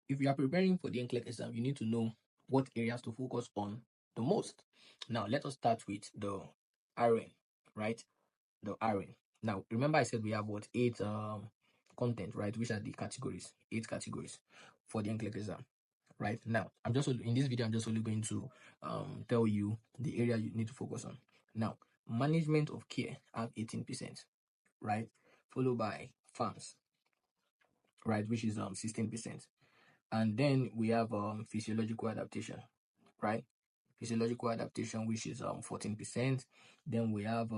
if you are preparing for the NCLEX exam, you need to know what areas to focus on the most. Now, let us start with the RN, right? The RN. Now, remember I said we have what, 8 content, right? Which are the categories? 8 categories for the NCLEX exam, right? Now, in this video, I'm just only going to tell you the area you need to focus on. Now, management of care have 18%, right? Followed by farms, right, which is 16%. And then we have physiological adaptation, right? Physiological adaptation, which is 14%. Then we have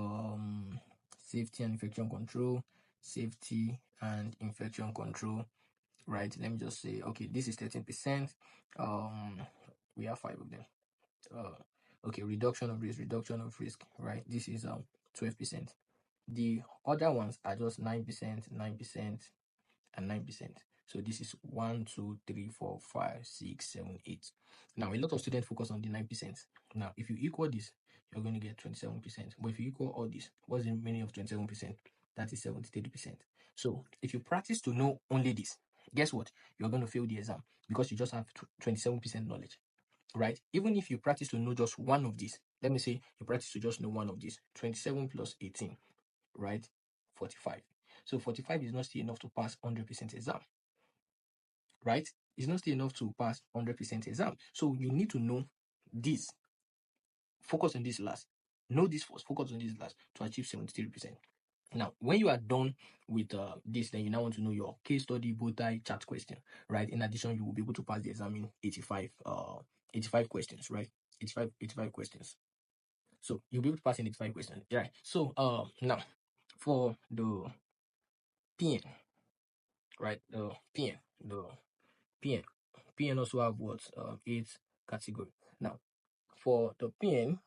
safety and infection control, safety and infection control, right? Let me just say, okay, this is 13%. We have 5 of them. Okay, reduction of risk, right? This is 12%. The other ones are just 9%, 9%, and 9%. So this is 1, 2, 3, 4, 5, 6, 7, 8. Now, a lot of students focus on the 9%. Now, if you equal this, you're going to get 27%. But if you equal all this, what's the meaning of 27%? That is 73%. So if you practice to know only this, guess what? You're going to fail the exam because you just have 27% knowledge, right? Even if you practice to know just one of these, let me say you practice to just know one of these, 27 plus 18, right? 45. So 45 is not still enough to pass 100% exam, right? It's not still enough to pass 100% exam. So you need to know this. Focus on this last. Know this first. Focus on this last to achieve 73%. Now, when you are done with this, then you now want to know your case study, bow tie, chat question, right? In addition, you will be able to pass the exam in 85 questions, right? 85 questions. So you'll be able to pass in 85 questions, right? So now for the PN, right? The PN also have what 8 category. Now for the PN,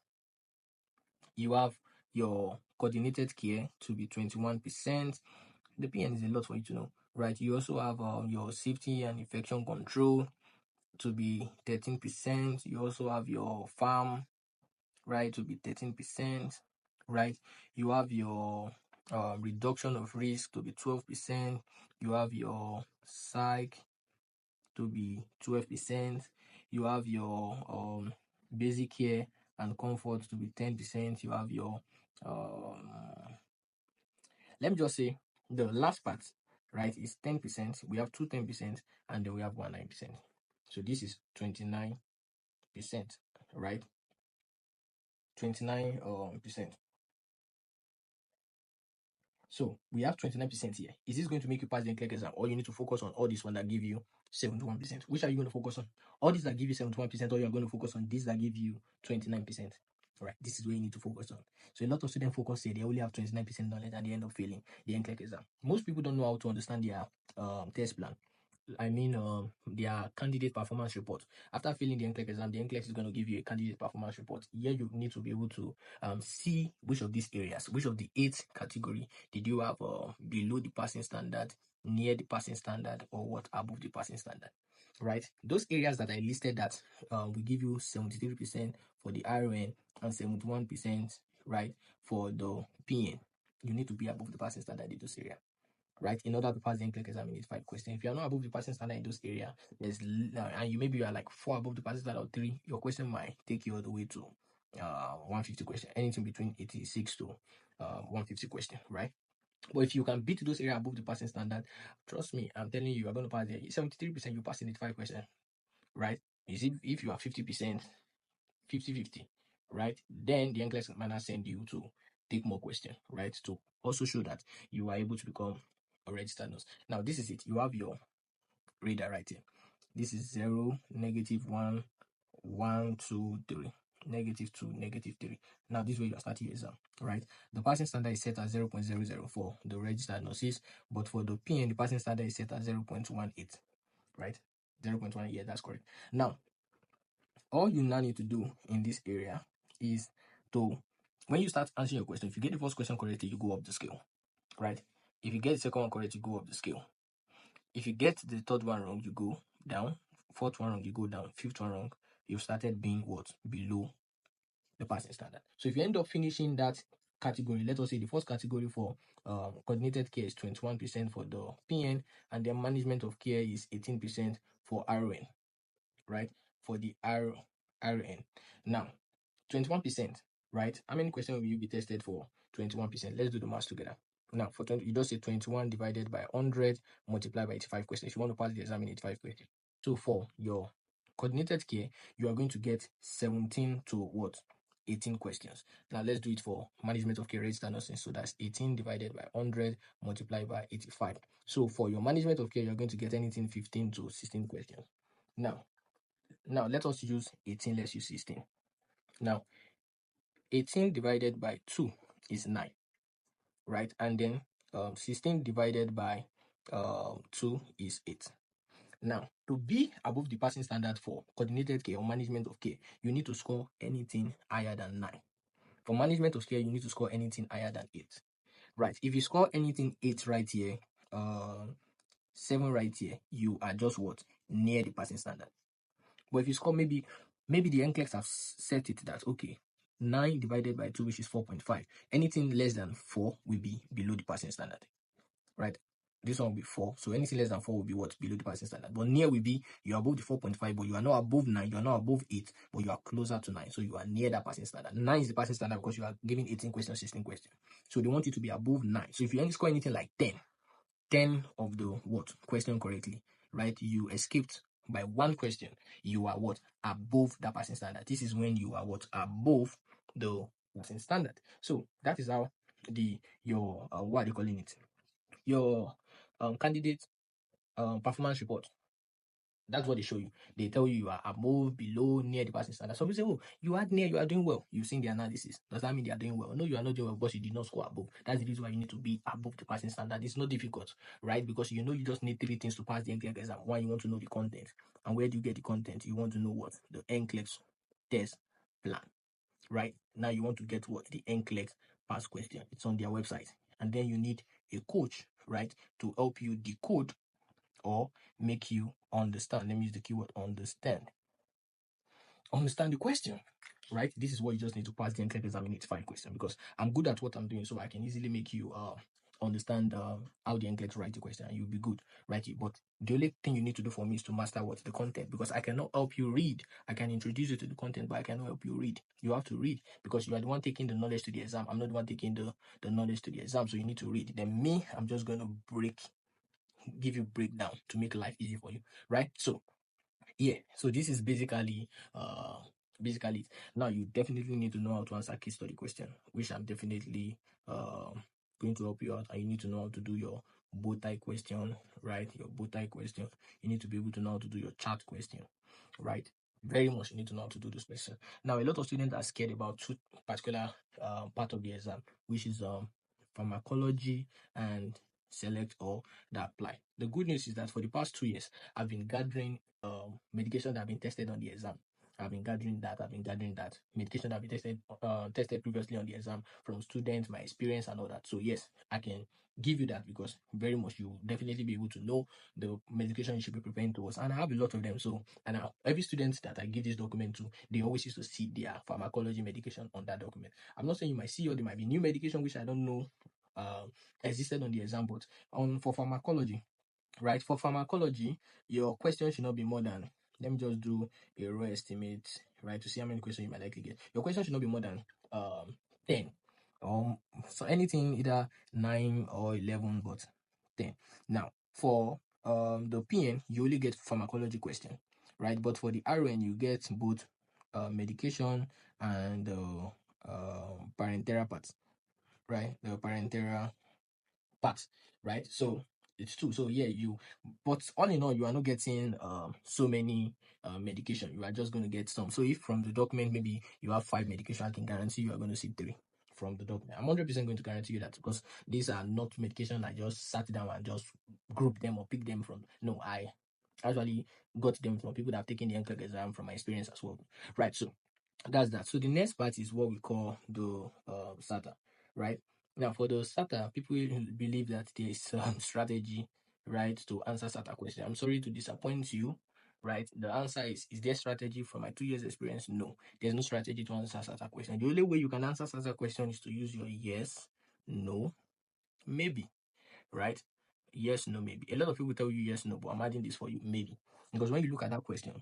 you have your coordinated care to be 21%. The PN is a lot for you to know, right? You also have your safety and infection control to be 13%. You also have your farm, right, to be 13%, right? You have your reduction of risk to be 12%. You have your psych to be 12%. You have your basic care and comfort to be 10%. You have your let me just say the last part, right, is 10%. We have 10%, and then we have 9%. So this is 29%, right? 29%. So we have 29% here. Is this going to make you pass the NCLEX exam, or you need to focus on all this one that give you 71%? Which are you going to focus on? All these that give you 71%, or you are going to focus on these that give you 29%? Right, this is where you need to focus on. So a lot of students focus here, they only have 29% knowledge at the end of failing the NCLEX exam. Most people don't know how to understand their test plan. I mean, their candidate performance report. After failing the NCLEX exam, the NCLEX is going to give you a candidate performance report. Here, you need to be able to see which of these areas, which of the 8 category did you have below the passing standard, near the passing standard, or what above the passing standard, right? Those areas that I listed that will give you 73% for the RN and 71%, right, for the PN. You need to be above the passing standard in those areas, right? In order to pass the NCLEX exam, you need 5 questions. If you are not above the passing standard in those areas, and you are like 4 above the passing standard or 3, your question might take you all the way to 150 question, anything between 86 to 150 question, right? But if you can beat those areas above the passing standard, trust me, I'm telling you are going to pass there. 73%, you pass in 85 questions, right? If you are 50%, 50-50, right? Then the NCLEX might not send you to take more questions, right? To also show that you are able to become a registered nurse. Now, this is it. You have your radar right here. This is 0, -1, 1, 2, 3. -2, -3. Now, this is where you are starting your exam, right? The passing standard is set at 0.00 for the registered nurses, but for the PN, the passing standard is set at 0.18, right? 0.18, yeah, that's correct. Now, all you now need to do in this area is to, when you start answering your question, if you get the first question correctly, you go up the scale, right? If you get the second one correct, you go up the scale. If you get the third one wrong, you go down. Fourth one wrong, you go down. Fifth one wrong, you've started being what? Below the passing standard. So if you end up finishing that category, let us say the first category for coordinated care is 21% for the PN, and then management of care is 18% for RON, right? For the RON. Now, 21%, right? How many questions will you be tested for 21%? Let's do the math together. Now, for 20, you just say 21 divided by 100 multiplied by 85 questions. If you want to pass the exam in 85 questions. So for your coordinated care, you are going to get 17 to what? 18 questions. Now let's do it for management of care registered nursing. So that's 18 divided by 100 multiplied by 85. So for your management of care, you're going to get anything 15 to 16 questions. Now let us use 18, let's use 16. Now 18 divided by 2 is 9, right? And then 16 divided by 2 is 8. Now, to be above the passing standard for coordinated care or management of care, you need to score anything higher than 9. For management of care, you need to score anything higher than 8. Right? If you score anything 8 right here, 7 right here, you are just what? Near the passing standard. But if you score maybe the NCLEX have set it that, okay, 9 divided by 2, which is 4.5. Anything less than 4 will be below the passing standard. Right? This one will be 4. So anything less than 4 will be what? Below the passing standard. But near will be you are above the 4.5, but you are not above 9, you are not above 8, but you are closer to 9. So you are near that passing standard. 9 is the passing standard because you are giving 18 questions, 16 questions. So they want you to be above 9. So if you only score anything like 10 of the what? Question correctly, right? You escaped by one question. You are what? Above that passing standard. This is when you are what? Above the passing standard. So that is how your what are they calling it? Your candidate performance report. That's what they show you. They tell you are above, below, near the passing standard. Some people say, oh, you are near, you are doing well. You've seen the analysis. Does that mean they are doing well? No, you are not doing well because you did not score above. That's the reason why you need to be above the passing standard. It's not difficult, right? Because you know you just need 3 things to pass the NCLEX exam. One, you want to know the content. And where do you get the content? You want to know what? The NCLEX test plan, right? Now you want to get what? The NCLEX pass question. It's on their website. And then you need a coach, right, to help you decode or make you understand. Let me use the keyword understand. Understand the question, right? This is what you just need to pass the NCLEX exam in 85 question, because I'm good at what I'm doing, so I can easily make you understand how the NCLEX write the question and you'll be good, right? But the only thing you need to do for me is to master what? The content, because I cannot help you read. I can introduce you to the content, but I cannot help you read. You have to read because you are the one taking the knowledge to the exam. I'm not the one taking the knowledge to the exam, so you need to read. Then me, I'm just going to give you breakdown to make life easy for you, right? So yeah, so this is basically it. Now you definitely need to know how to answer case study question, which I'm definitely going to help you out. And you need to know how to do your bow tie question, right? Your bow tie question. You need to be able to know how to do your chart question, right? Very much you need to know how to do this question. Now a lot of students are scared about two particular part of the exam, which is pharmacology and select or that apply. The good news is that for the past 2 years, I've been gathering medication that have been tested on the exam. I've been gathering that medication that have been tested previously on the exam from students, my experience and all that. So yes, I can give you that because very much you will definitely be able to know the medication you should be preparing towards. And I have a lot of them. So every student that I give this document to, they always used to see their pharmacology medication on that document. I'm not saying you might see or there might be new medication which I don't know existed on the exam, but for pharmacology, right? For pharmacology, your question should not be more than, let me just do a raw estimate, right, to see how many questions you might likely get. Your question should not be more than 10. So anything either 9 or 11, but 10. Now, for the PN, you only get pharmacology question, right? But for the RN, you get both medication and parentera part, right? The parentera part, right? So it's two. So yeah, but all in all, you are not getting so many medication. You are just going to get some. So if from the document maybe you have 5 medication, I can guarantee you are going to see 3 from the document. I'm 100% going to guarantee you that, because these are not medication I just sat down and just group them or pick them from. No, I actually got them from people that have taken the NCLEX exam, from my experience as well, right? So that's that. So the next part is what we call the SATA, right? Now for the SATA, people believe that there is strategy, right, to answer SATA question. I'm sorry to disappoint you, right? The answer is there strategy? From my 2 years experience, no. There's no strategy to answer SATA question. The only way you can answer SATA question is to use your yes, no, maybe, right? Yes, no, maybe. A lot of people tell you yes, no, but I'm adding this for you, maybe. Because when you look at that question,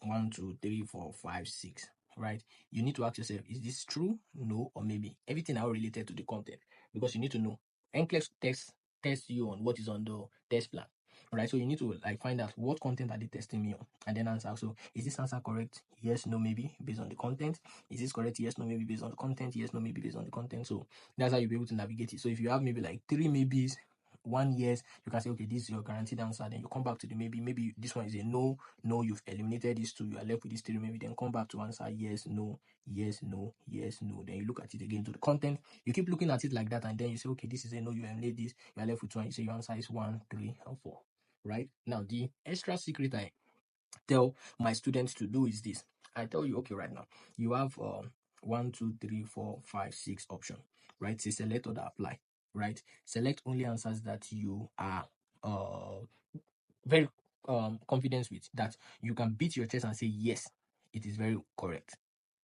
1, 2, 3, 4, 5, 6, right? You need to ask yourself, is this true, no, or maybe? Everything are related to the content, because you need to know. NCLEX test you on what is on the test plan, right? So you need to like find out what content are they testing me on, and then answer. So is this answer correct? Yes, no, maybe, based on the content. Is this correct? Yes, no, maybe, based on the content. Yes, no, maybe, based on the content. So that's how you'll be able to navigate it. So if you have maybe like 3 maybes, 1 yes, you can say, okay, this is your guaranteed answer. Then you come back to the maybe this one is a no. No, you've eliminated these 2, you are left with these 3, maybe. Then come back to answer yes, no, yes, no, yes, no. Then you look at it again to the content. You keep looking at it like that, and then you say, okay, this is a no, you eliminate this, you are left with 2, and you say your answer is 1, 3, and 4. Right? Now, the extra secret I tell my students to do is this. I tell you, okay, right now, you have 1, 2, 3, 4, 5, 6 option, right? Say select or apply, right? Select only answers that you are very confident with, that you can beat your chest and say yes, it is very correct,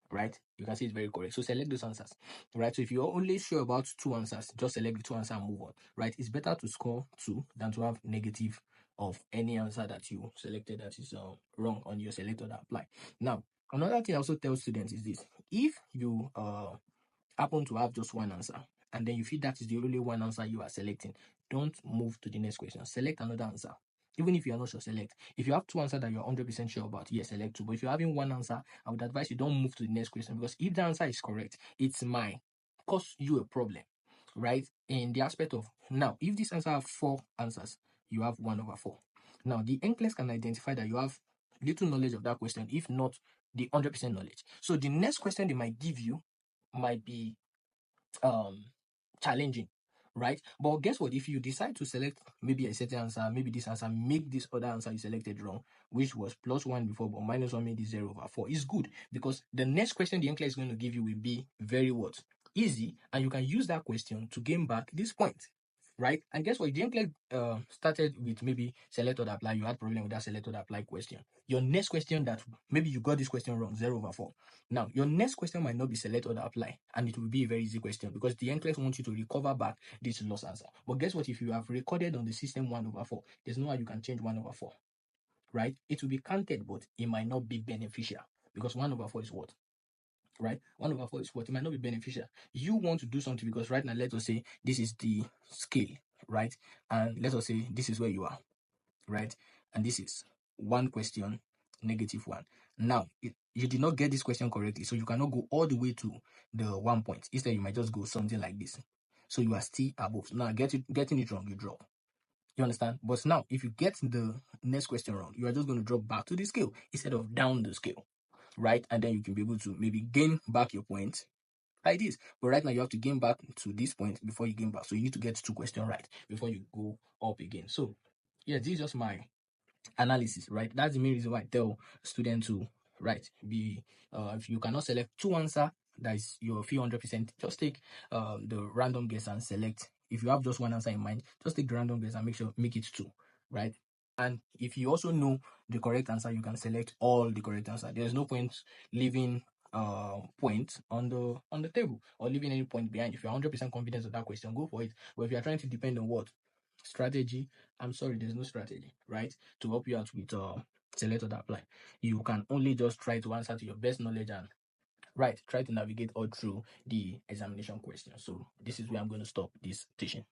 right? You can say it's very correct. So select those answers, right? So if you're only sure about 2 answers, just select the 2 answers and move on, right? It's better to score 2 than to have negative of any answer that you selected that is wrong on your select or apply. Now, another thing I also tell students is this: if you happen to have just 1 answer, and then you feel that is the only 1 answer you are selecting, don't move to the next question. Select another answer. Even if you are not sure, select. If you have 2 answers that you're 100% sure about, yes, select 2. But if you're having 1 answer, I would advise you don't move to the next question, because if the answer is correct, it might cause you a problem, right? In the aspect of, now, if this answer have 4 answers, you have 1/4. Now, the NCLEX can identify that you have little knowledge of that question, if not the 100% knowledge. So the next question they might give you might be challenging, right? But guess what? If you decide to select maybe a certain answer, maybe this answer make this other answer you selected wrong, which was +1 before, but -1 made it 0/4, it's good, because the next question the NCLEX is going to give you will be very what? Easy, and you can use that question to gain back this point. Right? And guess what? The NCLEX started with maybe select or apply. You had problem with that select or apply question. Your next question, that maybe you got this question wrong, 0/4. Now, your next question might not be select or apply, and it will be a very easy question, because the NCLEX wants you to recover back this lost answer. But guess what? If you have recorded on the system 1/4, there's no way you can change 1/4. Right? It will be counted, but it might not be beneficial, because 1/4 is what? Right? 1/4 is what? It might not be beneficial. You want to do something, because right now, let us say this is the scale, right? And let us say this is where you are, right? And this is 1 question, -1. Now, you did not get this question correctly, so you cannot go all the way to the 1 point. Instead, you might just go something like this. So you are still above. Now, getting it wrong, you drop. You understand? But now, if you get the next question wrong, you are just going to drop back to the scale instead of down the scale, right? And then you can be able to maybe gain back your point like this. But right now, you have to gain back to this point before you gain back. So you need to get 2 questions right before you go up again. So, yeah, this is just my analysis, right? That's the main reason why I tell students to, right, be if you cannot select 2 answer that is your few 100%, just take the random guess and select. If you have just 1 answer in mind, just take the random guess and make it 2, right? And if you also know the correct answer, you can select all the correct answer. There's no point leaving point on the table, or leaving any point behind. If you're 100% confident of that question, go for it. But if you're trying to depend on what strategy, I'm sorry, there's no strategy, right, to help you out with select or apply. You can only just try to answer to your best knowledge, and right, try to navigate all through the examination question. So this is where I'm going to stop this teaching.